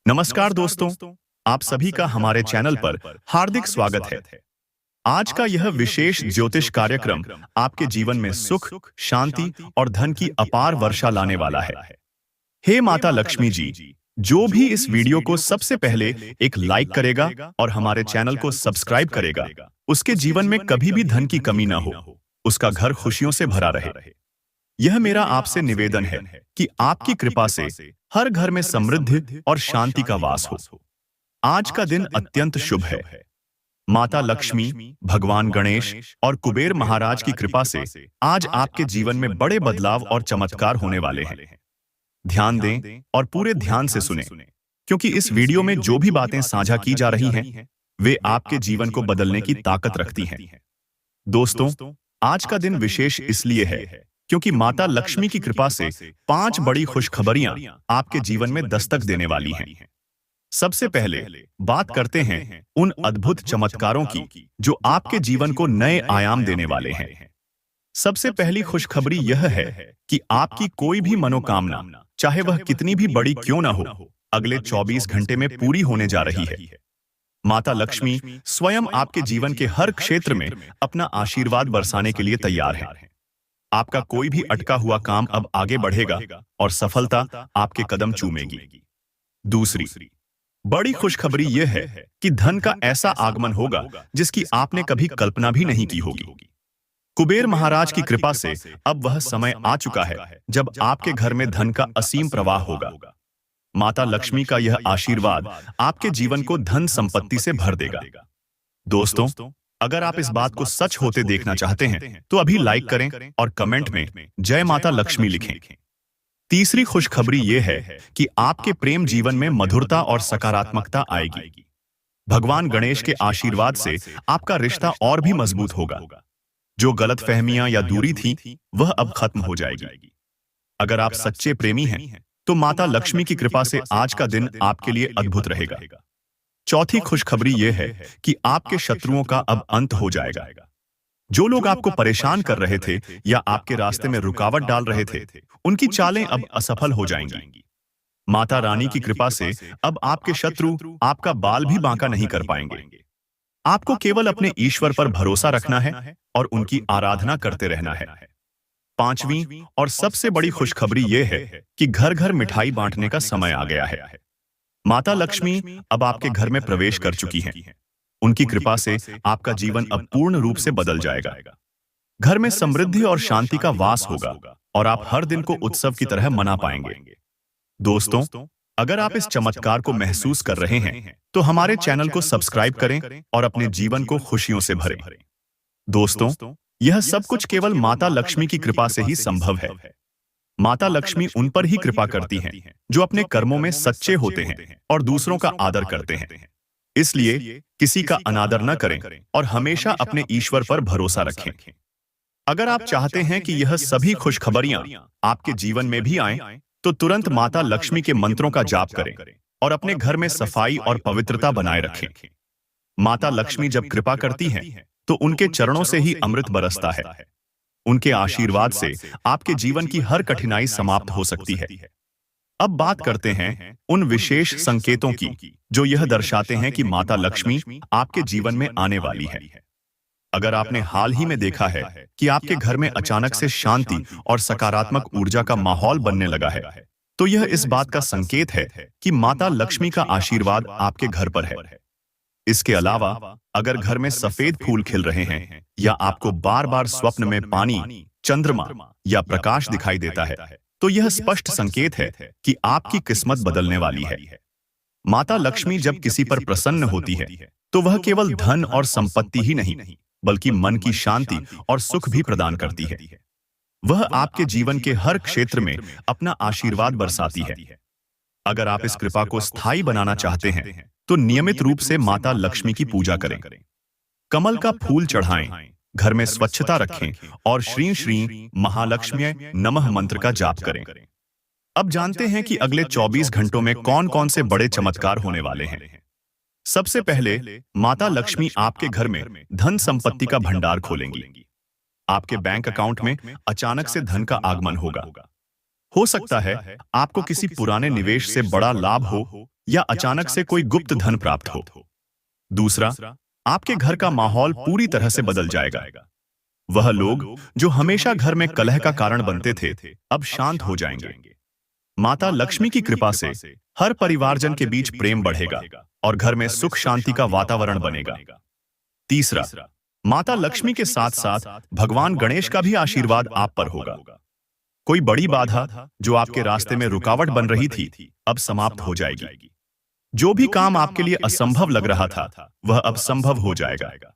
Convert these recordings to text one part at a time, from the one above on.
नमस्कार दोस्तों, आप सभी का हमारे चैनल पर हार्दिक स्वागत है। आज का यह विशेष ज्योतिष कार्यक्रम आपके जीवन में सुख, शांति और धन की अपार वर्षा लाने वाला है। हे माता लक्ष्मी जी, जो भी इस वीडियो को सबसे पहले एक लाइक करेगा और हमारे चैनल को सब्सक्राइब करेगा, उसके जीवन में कभी भी धन की कमी ना हो, उसका घर खुशियों से भरा रहे। यह मेरा आपसे निवेदन है कि आपकी कृपा से हर घर में समृद्धि और शांति का वास हो। आज का दिन अत्यंत शुभ है। माता लक्ष्मी, भगवान गणेश और कुबेर महाराज की कृपा से आज आपके जीवन में बड़े बदलाव और चमत्कार होने वाले हैं। ध्यान दें और पूरे ध्यान से सुनें, क्योंकि इस वीडियो में जो भी बातें साझा की जा रही हैं, वे आपके जीवन को बदलने की ताकत रखती हैं। दोस्तों, आज का दिन विशेष इसलिए है क्योंकि माता लक्ष्मी की कृपा से 5 बड़ी खुशखबरियां आपके जीवन में दस्तक देने वाली हैं। सबसे पहले बात करते हैं उन अद्भुत चमत्कारों की जो आपके जीवन को नए आयाम देने वाले हैं। सबसे पहली खुशखबरी यह है कि आपकी कोई भी मनोकामना, चाहे वह कितनी भी बड़ी क्यों ना हो, अगले 24 घंटे में पूरी होने जा रही है। माता लक्ष्मी स्वयं आपके जीवन के हर क्षेत्र में अपना आशीर्वाद बरसाने के लिए तैयार है। आपका कोई भी अटका हुआ काम अब आगे बढ़ेगा और सफलता आपके कदम चूमेगी। दूसरी बड़ी खुशखबरी यह है कि धन का ऐसा आगमन होगा जिसकी आपने कभी कल्पना भी नहीं की होगी। कुबेर महाराज की कृपा से अब वह समय आ चुका है जब आपके घर में धन का असीम प्रवाह होगा। माता लक्ष्मी का यह आशीर्वाद आपके जीवन को धन संपत्ति से भर देगा। दोस्तों, अगर आप इस बात को सच होते देखना चाहते हैं तो अभी लाइक करें और कमेंट में जय माता लक्ष्मी लिखें। तीसरी खुशखबरी यह है कि आपके प्रेम जीवन में मधुरता और सकारात्मकता आएगी। भगवान गणेश के आशीर्वाद से आपका रिश्ता और भी मजबूत होगा। जो गलतफहमियां या दूरी थी, वह अब खत्म हो जाएगी। अगर आप सच्चे प्रेमी हैं तो माता लक्ष्मी की कृपा से आज का दिन आपके लिए अद्भुत रहेगा। चौथी खुशखबरी यह है कि आपके शत्रुओं का अब अंत हो जाएगा। जो लोग आपको परेशान कर रहे थे या आपके रास्ते में रुकावट डाल रहे थे, उनकी चालें अब असफल हो जाएंगी। माता रानी की कृपा से अब आपके शत्रु आपका बाल भी बांका नहीं कर पाएंगे। आपको केवल अपने ईश्वर पर भरोसा रखना है और उनकी आराधना करते रहना है। पांचवी और सबसे बड़ी खुशखबरी यह है कि घर घर मिठाई बांटने का समय आ गया है। माता लक्ष्मी अब आपके घर में प्रवेश कर चुकी हैं। उनकी कृपा से आपका जीवन अब पूर्ण रूप से बदल जाएगा। घर में समृद्धि और शांति का वास होगा और आप हर दिन को उत्सव की तरह मना पाएंगे। दोस्तों, अगर आप इस चमत्कार को महसूस कर रहे हैं तो हमारे चैनल को सब्सक्राइब करें और अपने जीवन को खुशियों से भरें। दोस्तों, यह सब कुछ केवल माता लक्ष्मी की कृपा से ही संभव है। माता लक्ष्मी उन पर ही कृपा करती हैं जो अपने कर्मों में सच्चे होते हैं और दूसरों का आदर करते हैं। इसलिए किसी का अनादर न करें और हमेशा अपने ईश्वर पर भरोसा रखें। अगर आप चाहते हैं कि यह सभी खुशखबरियां आपके जीवन में भी आएं, तो तुरंत माता लक्ष्मी के मंत्रों का जाप करें और अपने घर में सफाई और पवित्रता बनाए रखें। माता लक्ष्मी जब कृपा करती हैं, तो उनके चरणों से ही अमृत बरसता है। उनके आशीर्वाद से आपके जीवन की हर कठिनाई समाप्त हो सकती है। अब बात करते हैं उन विशेष संकेतों की जो यह दर्शाते हैं कि माता लक्ष्मी आपके जीवन में आने वाली है। अगर आपने हाल ही में देखा है कि आपके घर में अचानक से शांति और सकारात्मक ऊर्जा का माहौल बनने लगा है, तो यह इस बात का संकेत है कि माता लक्ष्मी का आशीर्वाद आपके घर पर है। इसके अलावा अगर घर में सफेद फूल खिल रहे हैं या आपको बार बार स्वप्न में पानी, चंद्रमा या प्रकाश दिखाई देता है, तो यह स्पष्ट संकेत है कि आपकी किस्मत बदलने वाली है। माता लक्ष्मी जब किसी पर प्रसन्न होती है, तो वह केवल धन और संपत्ति ही नहीं, बल्कि मन की शांति और सुख भी प्रदान करती है। वह आपके जीवन के हर क्षेत्र में अपना आशीर्वाद बरसाती है। अगर आप इस कृपा को स्थायी बनाना चाहते हैं, तो नियमित रूप से माता लक्ष्मी की पूजा करें। कमल का फूल चढ़ाएं, घर में स्वच्छता रखें और श्री श्री महालक्ष्म्यै नमः मंत्र का जाप करें। अब जानते हैं कि अगले 24 घंटों में कौन कौन से बड़े चमत्कार होने वाले हैं। सबसे पहले माता लक्ष्मी आपके घर में धन संपत्ति का भंडार खोलेंगी। आपके बैंक अकाउंट में अचानक से धन का आगमन होगा। हो सकता है आपको किसी पुराने निवेश से बड़ा लाभ हो या अचानक से कोई गुप्त धन प्राप्त हो। दूसरा, आपके घर का माहौल पूरी तरह से बदल जाएगा। वह लोग जो हमेशा घर में कलह का कारण बनते थे, अब शांत हो जाएंगे। माता लक्ष्मी की कृपा से हर परिवारजन के बीच प्रेम बढ़ेगा और घर में सुख शांति का वातावरण बनेगा। तीसरा, माता लक्ष्मी के साथ साथ भगवान गणेश का भी आशीर्वाद आप पर होगा। कोई बड़ी बाधा जो आपके रास्ते में रुकावट बन रही थी, अब समाप्त हो जाएगी। जो भी काम आपके लिए असंभव लग रहा था, वह अब संभव हो जाएगा।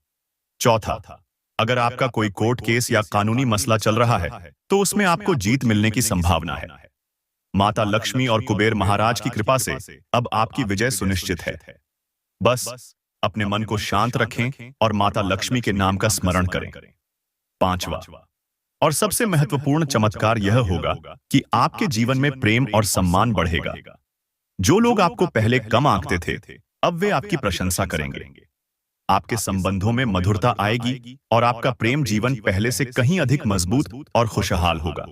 चौथा, अगर आपका कोई कोर्ट केस या कानूनी मसला चल रहा है, तो उसमें आपको जीत मिलने की संभावना है। माता लक्ष्मी और कुबेर महाराज की कृपा से अब आपकी विजय सुनिश्चित है। बस अपने मन को शांत रखें और माता लक्ष्मी के नाम का स्मरण करें। पांचवा और सबसे महत्वपूर्ण चमत्कार यह होगा कि आपके जीवन में प्रेम और सम्मान बढ़ेगा। जो लोग आपको पहले कम आंकते थे, अब वे आपकी प्रशंसा करेंगे। आपके संबंधों में मधुरता आएगी और आपका प्रेम जीवन पहले से कहीं अधिक मजबूत और खुशहाल होगा।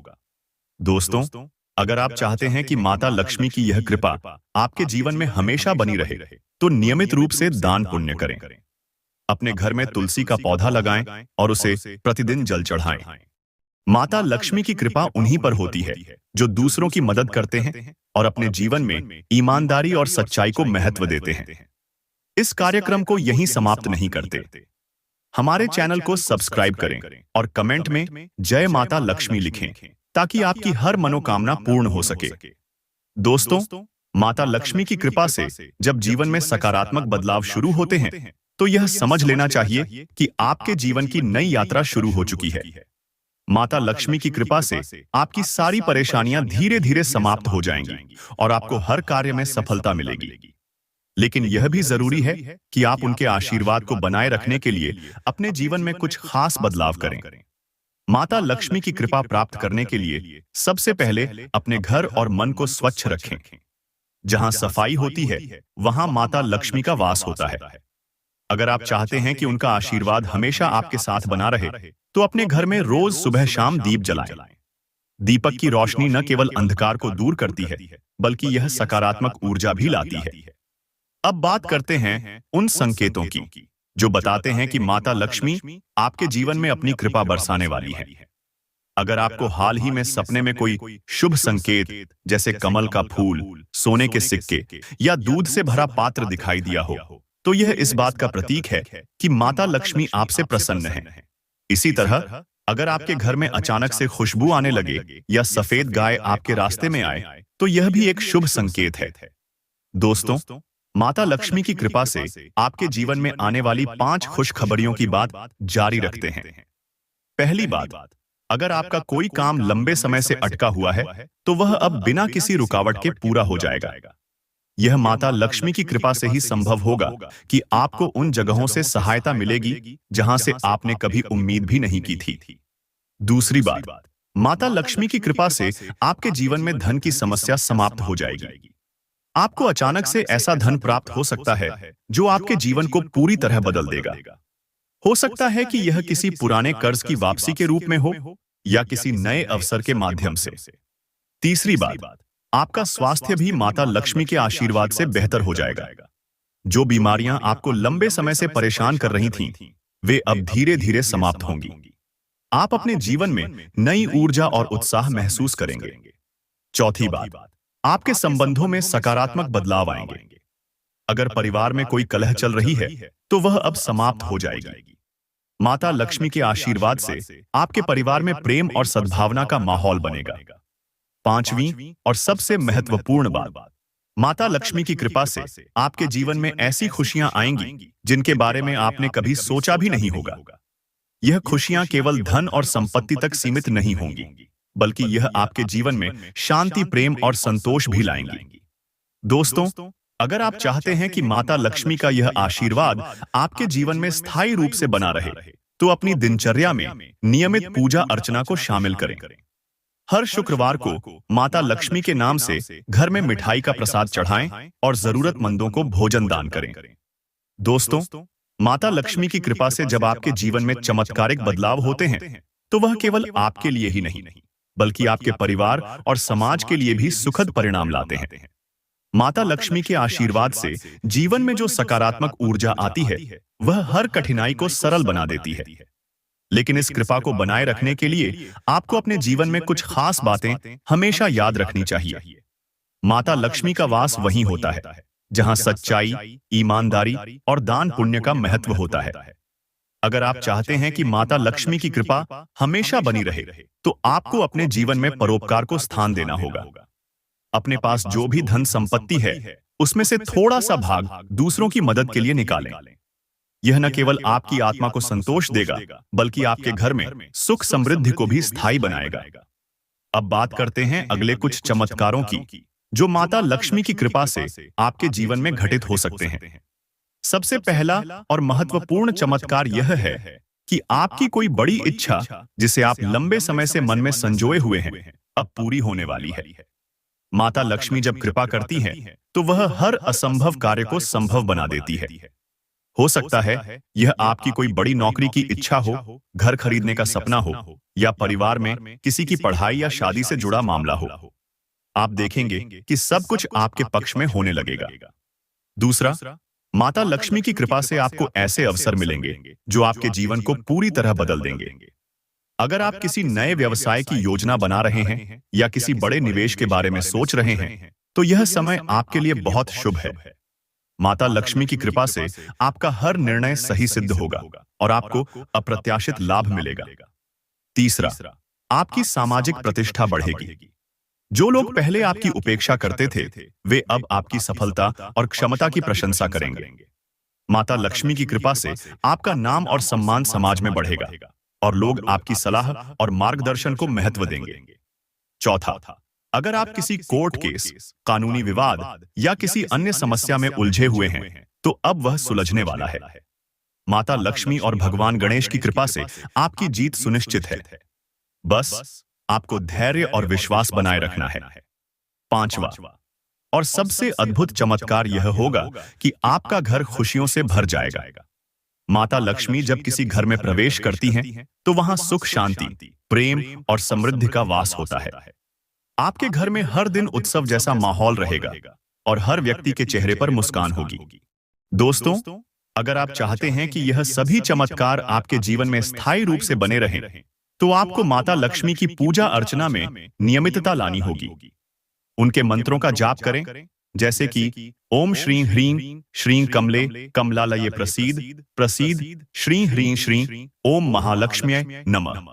दोस्तों, अगर आप चाहते हैं कि माता लक्ष्मी की यह कृपा आपके जीवन में हमेशा बनी रहे, तो नियमित रूप से दान पुण्य करें। अपने घर में तुलसी का पौधा लगाएं और उसे प्रतिदिन जल चढ़ाएं। माता लक्ष्मी की कृपा उन्हीं पर होती है जो दूसरों की मदद करते हैं और अपने जीवन में ईमानदारी और सच्चाई को महत्व देते हैं। इस कार्यक्रम को यहीं समाप्त नहीं करते। हमारे चैनल को सब्सक्राइब करें और कमेंट में जय माता लक्ष्मी लिखें, ताकि आपकी हर मनोकामना पूर्ण हो सके। दोस्तों, माता लक्ष्मी की कृपा से जब जीवन में सकारात्मक बदलाव शुरू होते हैं, तो यह समझ लेना चाहिए कि आपके जीवन की नई यात्रा शुरू हो चुकी है। माता लक्ष्मी की कृपा से आपकी सारी परेशानियां धीरे धीरे समाप्त हो जाएंगी और आपको हर कार्य में सफलता मिलेगी। लेकिन यह भी जरूरी है कि आप उनके आशीर्वाद को बनाए रखने के लिए अपने जीवन में कुछ खास बदलाव करें। माता लक्ष्मी की कृपा प्राप्त करने के लिए सबसे पहले अपने घर और मन को स्वच्छ रखें। जहां सफाई होती है, वहां माता लक्ष्मी का वास होता है। अगर आप चाहते हैं कि उनका आशीर्वाद हमेशा आपके साथ बना रहे, तो अपने घर में रोज सुबह शाम दीप जलाएं। दीपक की रोशनी न केवल अंधकार को दूर करती है, बल्कि यह सकारात्मक ऊर्जा भी लाती है। अब बात करते हैं उन संकेतों की जो बताते हैं कि माता लक्ष्मी आपके जीवन में अपनी कृपा बरसाने वाली है। अगर आपको हाल ही में सपने में कोई शुभ संकेत जैसे कमल का फूल, सोने के सिक्के या दूध से भरा पात्र दिखाई दिया हो, तो यह इस बात का प्रतीक है कि माता लक्ष्मी आपसे प्रसन्न है। इसी तरह अगर आपके घर में अचानक से खुशबू आने लगे या सफेद गाय आपके रास्ते में आए, तो यह भी एक शुभ संकेत है। दोस्तों, माता लक्ष्मी की कृपा से आपके जीवन में आने वाली 5 खुशखबरियों की बात जारी रखते हैं। पहली बात, अगर आपका कोई काम लंबे समय से अटका हुआ है, तो वह अब बिना किसी रुकावट के पूरा हो जाएगा। यह माता लक्ष्मी की कृपा से ही संभव होगा कि आपको उन जगहों से सहायता मिलेगी जहां से आपने कभी उम्मीद भी नहीं की थी। दूसरी बात, माता लक्ष्मी की कृपा से आपके जीवन में धन की समस्या समाप्त हो जाएगी। आपको अचानक से ऐसा धन प्राप्त हो सकता है जो आपके जीवन को पूरी तरह बदल देगा। हो सकता है कि यह किसी पुराने कर्ज की वापसी के रूप में हो या किसी नए अवसर के माध्यम से। तीसरी बात, आपका स्वास्थ्य भी माता लक्ष्मी के आशीर्वाद से बेहतर हो जाएगा। जो बीमारियां आपको लंबे समय से परेशान कर रही थीं, वे अब धीरे धीरे समाप्त होंगी। आप अपने जीवन में नई ऊर्जा और उत्साह महसूस करेंगे। चौथी बात, आपके संबंधों में सकारात्मक बदलाव आएंगे। अगर परिवार में कोई कलह चल रही है, तो वह अब समाप्त हो जाएगी। माता लक्ष्मी के आशीर्वाद से आपके परिवार में प्रेम और सद्भावना का माहौल बनेगा। पांचवीं और सबसे महत्वपूर्ण बात, माता लक्ष्मी की कृपा से आपके जीवन में ऐसी खुशियां आएंगी जिनके बारे में आपने कभी सोचा भी नहीं होगा। यह खुशियां केवल धन और संपत्ति तक सीमित नहीं होंगी, बल्कि यह आपके जीवन में शांति, प्रेम और संतोष भी लाएंगी। दोस्तों, अगर आप चाहते हैं कि माता लक्ष्मी का यह आशीर्वाद आपके जीवन में स्थायी रूप से बना रहे, तो अपनी दिनचर्या में नियमित पूजा अर्चना को शामिल करें। हर शुक्रवार को माता लक्ष्मी के नाम से घर में मिठाई का प्रसाद चढ़ाएं और जरूरतमंदों को भोजन दान करें। दोस्तों, माता लक्ष्मी की कृपा से जब आपके जीवन में चमत्कारिक बदलाव होते हैं, तो वह केवल आपके लिए ही नहीं, बल्कि आपके परिवार और समाज के लिए भी सुखद परिणाम लाते हैं। माता लक्ष्मी के आशीर्वाद से जीवन में जो सकारात्मक ऊर्जा आती है वह हर कठिनाई को सरल बना देती है। लेकिन इस कृपा को बनाए रखने के लिए आपको अपने जीवन में कुछ खास बातें हमेशा याद रखनी चाहिए। माता लक्ष्मी का वास वहीं होता है जहां सच्चाई, ईमानदारी और दान पुण्य का महत्व होता है। अगर आप चाहते हैं कि माता लक्ष्मी की कृपा हमेशा बनी रहे, तो आपको अपने जीवन में परोपकार को स्थान देना होगा। अपने पास जो भी धन संपत्ति है, उसमें से थोड़ा सा भाग दूसरों की मदद के लिए निकालें। यह न केवल आपकी आत्मा को संतोष देगा, बल्कि आपके घर में सुख समृद्धि को भी स्थायी बनाएगा। अब बात करते हैं अगले कुछ चमत्कारों की, जो माता लक्ष्मी की कृपा से आपके जीवन में घटित हो सकते हैं। सबसे पहला और महत्वपूर्ण चमत्कार यह है कि आपकी कोई बड़ी इच्छा, जिसे आप लंबे समय से मन में संजोए हुए हैं, अब पूरी होने वाली है। माता लक्ष्मी जब कृपा करती हैं, तो वह हर असंभव कार्य को संभव बना देती है। हो सकता है यह आपकी कोई बड़ी नौकरी की इच्छा हो, घर खरीदने का सपना हो, या परिवार में किसी की पढ़ाई या शादी से जुड़ा मामला हो। आप देखेंगे कि सब कुछ आपके पक्ष में होने लगेगा। दूसरा, माता लक्ष्मी की कृपा से आपको ऐसे अवसर मिलेंगे जो आपके जीवन को पूरी तरह बदल देंगे। अगर आप किसी नए व्यवसाय की योजना बना रहे हैं या किसी बड़े निवेश के बारे में सोच रहे हैं, तो यह समय आपके लिए बहुत शुभ है। माता लक्ष्मी की कृपा से आपका हर निर्णय सही सिद्ध होगा और आपको अप्रत्याशित लाभ मिलेगा। तीसरा, आपकी सामाजिक प्रतिष्ठा बढ़ेगी। जो लोग पहले आपकी उपेक्षा करते थे, वे अब आपकी सफलता और क्षमता की प्रशंसा करेंगे। माता लक्ष्मी की कृपा से आपका नाम और सम्मान समाज में बढ़ेगा और लोग आपकी सलाह और मार्गदर्शन को महत्व देंगे। चौथा, अगर आप किसी कोर्ट केस, कानूनी विवाद या किसी अन्य समस्या में उलझे हुए हैं, तो अब वह सुलझने वाला है। माता लक्ष्मी और भगवान गणेश की कृपा से आपकी जीत सुनिश्चित है। बस आपको धैर्य और विश्वास बनाए रखना है। पांचवा और सबसे अद्भुत चमत्कार यह होगा कि आपका घर खुशियों से भर जाएगा। माता लक्ष्मी जब किसी घर में प्रवेश करती हैं, तो वहां सुख, शांति, प्रेम और समृद्धि का वास होता है। आपके घर में हर दिन उत्सव जैसा माहौल रहेगा और हर व्यक्ति के चेहरे पर मुस्कान होगी। दोस्तों, अगर आप चाहते हैं कि यह सभी चमत्कार आपके जीवन में स्थायी रूप से बने रहें, तो आपको माता लक्ष्मी की पूजा अर्चना में नियमितता लानी होगी। उनके मंत्रों का जाप करें, जैसे कि ओम श्रीं ह्रीं श्रीं कमले कमलालये प्रसीद प्रसीद श्रीं ह्रीं श्रीं ओम महालक्ष्म्यै नमः।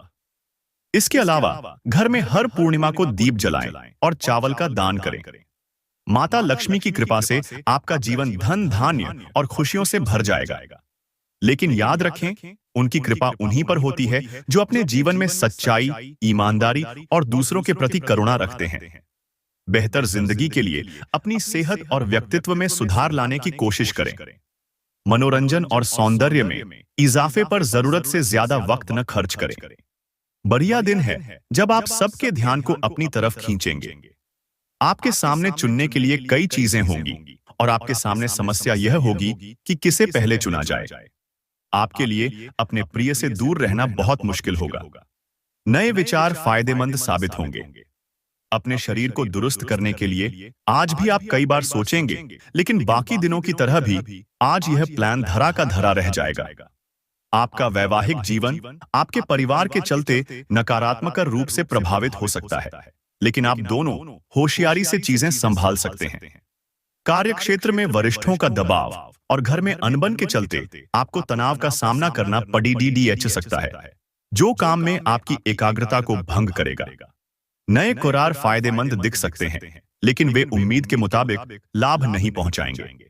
इसके अलावा घर में हर पूर्णिमा को दीप जलाएं और चावल का दान करें। माता लक्ष्मी की कृपा से आपका जीवन धन, धान्य और खुशियों से भर जाएगा। लेकिन याद रखें, उनकी कृपा उन्हीं पर होती है जो अपने जीवन में सच्चाई, ईमानदारी और दूसरों के प्रति करुणा रखते हैं। बेहतर जिंदगी के लिए अपनी सेहत और व्यक्तित्व में सुधार लाने की कोशिश करें। मनोरंजन और सौंदर्य में इजाफे पर जरूरत से ज्यादा वक्त न खर्च करें। बढ़िया दिन है जब आप सबके ध्यान को अपनी तरफ खींचेंगे। आपके सामने चुनने के लिए कई चीजें होंगी और आपके सामने समस्या यह होगी कि किसे पहले चुना जाए। आपके लिए अपने प्रिय से दूर रहना बहुत मुश्किल होगा। नए विचार फायदेमंद साबित होंगे। अपने शरीर को दुरुस्त करने के लिए आज भी आप कई बार सोचेंगे, लेकिन बाकी दिनों की तरह भी आज यह प्लान धरा का धरा रह जाएगा। आपका वैवाहिक जीवन आपके परिवार के चलते नकारात्मक रूप से प्रभावित हो सकता है, लेकिन आप दोनों होशियारी से चीजें संभाल सकते हैं। कार्यक्षेत्र में वरिष्ठों का दबाव और घर में अनबन के चलते आपको तनाव का सामना करना पड़ सकता है, जो काम में आपकी एकाग्रता को भंग करेगा। नए करार फायदेमंद दिख सकते हैं, लेकिन वे उम्मीद के मुताबिक लाभ नहीं पहुंचाएंगे।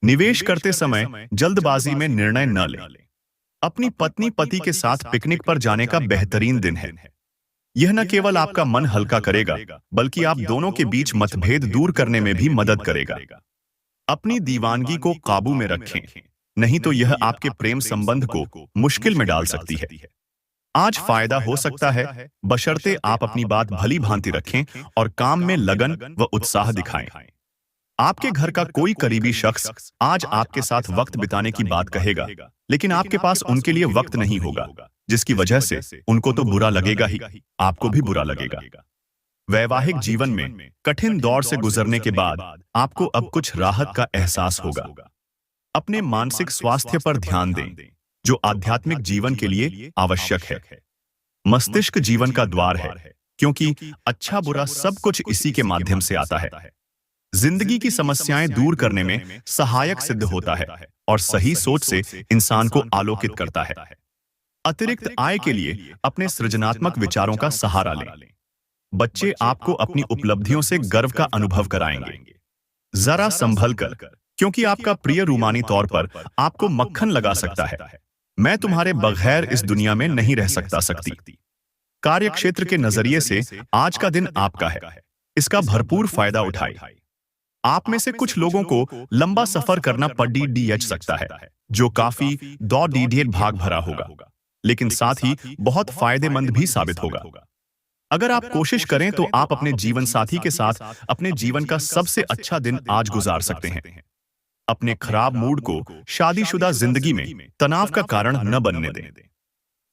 निवेश करते समय जल्दबाजी में निर्णय न लें। अपनी पत्नी पति के साथ पिकनिक पर जाने का बेहतरीन दिन है। यह न केवल आपका मन हल्का करेगा, बल्कि आप दोनों के बीच मतभेद दूर करने में भी मदद करेगा। अपनी दीवानगी को काबू में रखें, नहीं तो यह आपके प्रेम संबंध को मुश्किल में डाल सकती है। आज फायदा हो सकता है, बशर्ते आप अपनी बात भली भांति रखें और काम में लगन व उत्साह दिखाएं। आपके घर का कोई करीबी शख्स आज आपके साथ वक्त बिताने की बात कहेगा, लेकिन आपके पास उनके लिए वक्त नहीं होगा, जिसकी वजह से उनको तो बुरा लगेगा ही, आपको भी बुरा लगेगा। वैवाहिक जीवन में कठिन दौर से गुजरने के बाद आपको अब कुछ राहत का एहसास होगा। अपने मानसिक स्वास्थ्य पर ध्यान दें, जो आध्यात्मिक जीवन के लिए आवश्यक है। मस्तिष्क जीवन का द्वार है, क्योंकि अच्छा बुरा सब कुछ इसी के माध्यम से आता है। जिंदगी की समस्याएं दूर करने में सहायक सिद्ध होता है और सही सोच से इंसान को आलोकित करता है। अतिरिक्त आय के लिए अपने सृजनात्मक विचारों का सहारा लें। बच्चे आपको अपनी उपलब्धियों से गर्व का अनुभव कराएंगे। जरा संभल कर, क्योंकि आपका प्रिय रूमानी तौर पर आपको मक्खन लगा सकता है। मैं तुम्हारे बगैर इस दुनिया में नहीं रह सकती। कार्य क्षेत्र के नजरिए से आज का दिन आपका है। इसका भरपूर फायदा उठाएं। आप में से कुछ लोगों को लंबा सफर करना पड़ सकता है, जो काफी दौड़ भाग भरा होगा, लेकिन साथ ही बहुत फायदेमंद भी साबित होगा। अगर आप कोशिश करें तो आप अपने जीवन साथी के साथ अपने जीवन का सबसे अच्छा दिन आज गुजार सकते हैं। अपने खराब मूड को शादीशुदा जिंदगी में तनाव का कारण न बनने दें।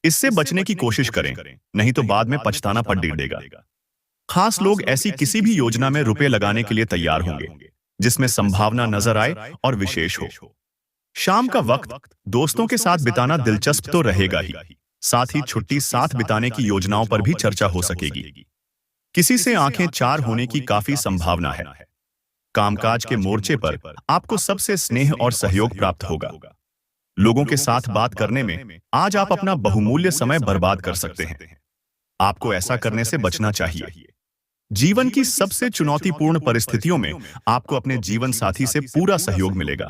इससे बचने की कोशिश करें, नहीं तो बाद में पछताना पड़ेगा। खास लोग ऐसी किसी भी योजना में रुपए लगाने के लिए तैयार होंगे जिसमें संभावना नजर आए और विशेष हो। शाम का वक्त दोस्तों के साथ बिताना दिलचस्प तो रहेगा ही, साथ ही छुट्टी साथ बिताने की योजनाओं पर भी चर्चा हो सकेगी। किसी से आंखें चार होने की काफी संभावना है। कामकाज के मोर्चे पर आपको सबसे स्नेह और सहयोग प्राप्त होगा। लोगों के साथ बात करने में आज आप अपना बहुमूल्य समय बर्बाद कर सकते हैं। आपको ऐसा करने से बचना चाहिए। जीवन की सबसे चुनौतीपूर्ण परिस्थितियों में आपको अपने जीवन साथी से पूरा सहयोग मिलेगा।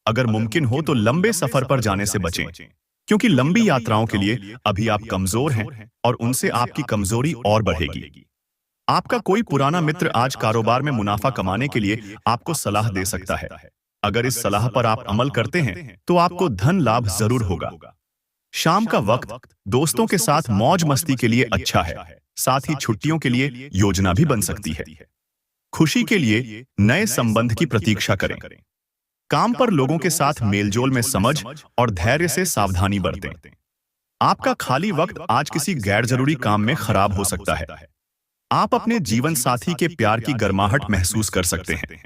अगर मुमकिन हो तो लंबे सफर पर जाने से बचें, क्योंकि लंबी यात्राओं के लिए अभी आप कमजोर हैं और उनसे आपकी कमजोरी और बढ़ेगी। आपका कोई पुराना मित्र आज कारोबार में मुनाफा कमाने के लिए आपको सलाह दे सकता है। अगर इस सलाह पर आप अमल करते हैं तो आपको धन लाभ जरूर होगा। शाम का वक्त दोस्तों के साथ मौज मस्ती के लिए अच्छा है, साथ ही छुट्टियों के लिए योजना भी बन सकती है। खुशी के लिए नए संबंध की प्रतीक्षा करें। काम पर लोगों के साथ मेलजोल में समझ और धैर्य से सावधानी बरतें। आपका खाली वक्त आज किसी गैर जरूरी काम में खराब हो सकता है। आप अपने जीवन साथी के प्यार की गर्माहट महसूस कर सकते हैं।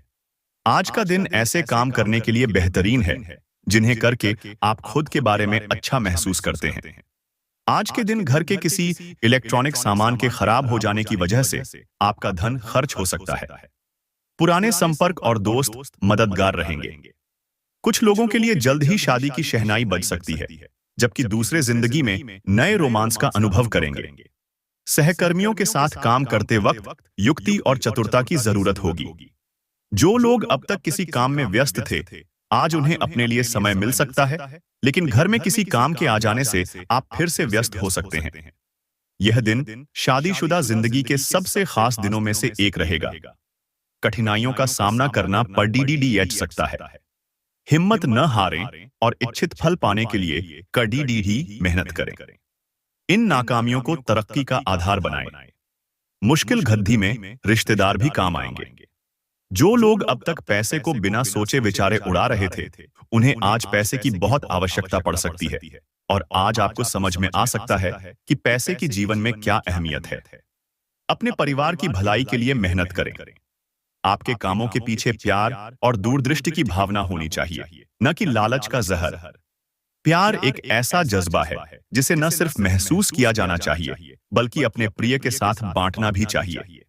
आज का दिन ऐसे काम करने के लिए बेहतरीन है जिन्हें करके आप खुद के बारे में अच्छा महसूस करते हैं। आज के दिन घर के किसी इलेक्ट्रॉनिक सामान के खराब हो जाने की वजह से आपका धन खर्च हो सकता है। पुराने संपर्क और दोस्त मददगार रहेंगे। कुछ लोगों के लिए जल्द ही शादी की शहनाई बज सकती है, जबकि दूसरे जिंदगी में नए रोमांस का अनुभव करेंगे। सहकर्मियों के साथ काम करते वक्त युक्ति और चतुरता की जरूरत होगी। जो लोग अब तक किसी काम में व्यस्त थे, आज उन्हें अपने लिए समय मिल सकता है, लेकिन घर में किसी काम के आ जाने से आप फिर से व्यस्त हो सकते हैं। यह दिन शादीशुदा जिंदगी के सबसे खास दिनों में से एक रहेगा। कठिनाइयों का सामना करना पड़ सकता है। हिम्मत न हारें और इच्छित फल पाने के लिए कड़ी मेहनत करें। इन नाकामियों को तरक्की का आधार बनाएं। मुश्किल घड़ी में रिश्तेदार भी काम आएंगे। जो लोग अब तक पैसे को बिना सोचे विचारे उड़ा रहे थे, उन्हें आज पैसे की बहुत आवश्यकता पड़ सकती है, और आज आपको समझ में आ सकता है कि पैसे की जीवन में क्या अहमियत है। अपने परिवार की भलाई के लिए मेहनत करें। आपके कामों के पीछे प्यार और दूरदृष्टि की भावना होनी चाहिए, न कि लालच का जहर। प्यार एक ऐसा जज्बा है जिसे न सिर्फ महसूस किया जाना चाहिए, बल्कि अपने प्रिय के साथ बांटना भी चाहिए।